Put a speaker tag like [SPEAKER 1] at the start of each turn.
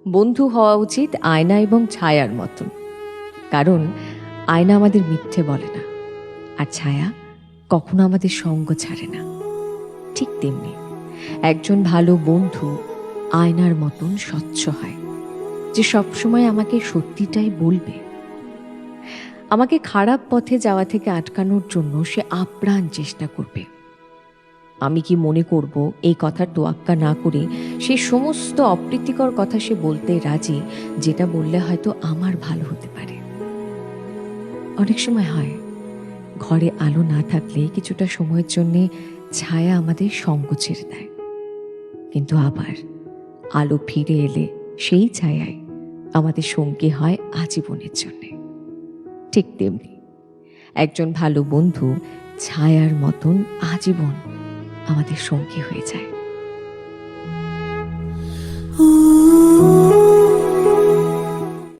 [SPEAKER 1] বন্ধু হওয়া উচিত আয়না এবং ছায়ার মতন, কারণ আয়না আমাদের মিথ্যে বলে না, আর ছায়া কখনো আমাদের সঙ্গ ছাড়ে না। ঠিক তেমনি একজন ভালো বন্ধু আয়নার মতন স্বচ্ছ হয়, যে সবসময় আমাকে সত্যিটাই বলবে। আমাকে খারাপ পথে যাওয়া থেকে আটকানোর জন্য সে আপ্রাণ চেষ্টা করবে। আমি কি মনে করব এই কথার তোয়াক্কা না করে সে সমস্ত অপ্রীতিকর কথা সে বলতে রাজি, যেটা বললে হয়তো আমার ভালো হতে পারে। অনেক সময় হয় ঘরে আলো না থাকলে কিছুটা সময়ের জন্য ছায়া আমাদের সঙ্গ ছেড়ে দেয়, কিন্তু আবার আলো ফিরে এলে সেই ছায়াই আমাদের সঙ্গী হয় আজীবনের জন্যে। ঠিক তেমনি একজন ভালো বন্ধু ছায়ার মতন আজীবন আমাদের সঙ্গী হয়ে যায়।